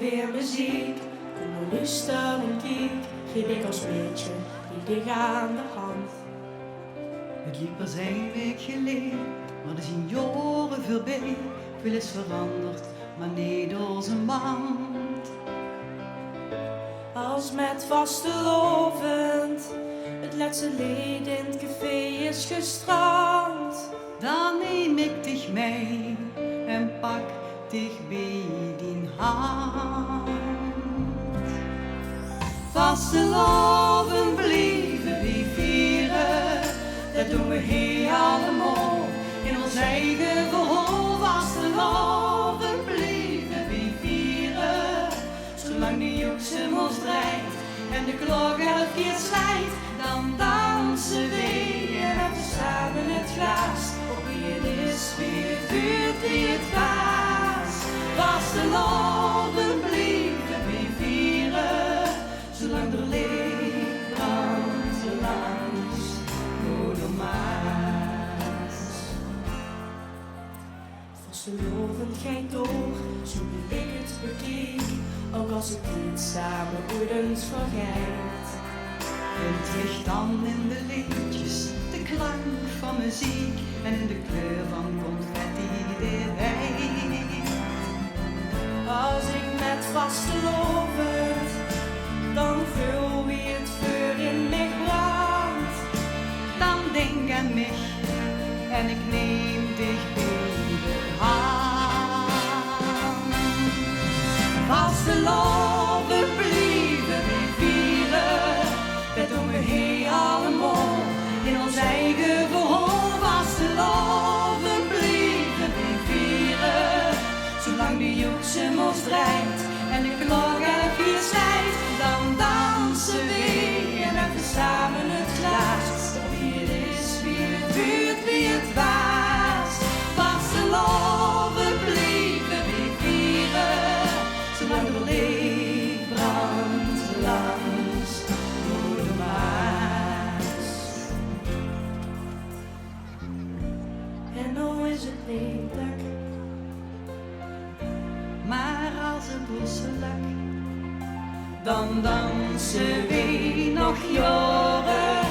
weer muziek. Kom maar nu staan en kijk, geen ik als beetje, die dik aan de hand. Het liep pas een week geleden, maar er zijn jaren voorbij. Veel is veranderd, maar niet door zijn band. Als met vastelovend het laatste lied in het café is gestrand, Dan neem ik dich mee en pak dich bij die hand. Vasteloven blijven we vieren, dat doen we hier allemaal in ons eigen verhaal. Vasteloven blijven we vieren, zolang de joksem ons draait en de klok 11 keer slijt. Dan dansen we en hebben samen het glas, op wie het is, wie het duurt, wie het was. Vasteloven blijven we vieren, zolang er licht brandt langs Moeder Maas. vastelovend geen door, zo wie ik het bekeek, ook als het niet samen ooit eens vergeet. Het ligt dan in de liedjes, de klank van muziek en in de kleur van confetti de wijn. Als ik met vastelovend, dan voel wie het vuur in mij brandt. Dan denk aan mij en ik neem dich bij de hand. Vasteloven blijven we vieren, dat doen we hier allemaal in ons eigen verhaal. Vasteloven blijven we vieren, zolang de joksem ons draait en de klok 11 keer slijt. Dan dansen we en hebben samen het glas, wie het is, wie het duurt, wie het was. Vasteloven blijven we vieren, zolang er licht brandt langs Moeder Maas. En nou is het niet dat Maar als het losse lak, dan dansen we nog jaren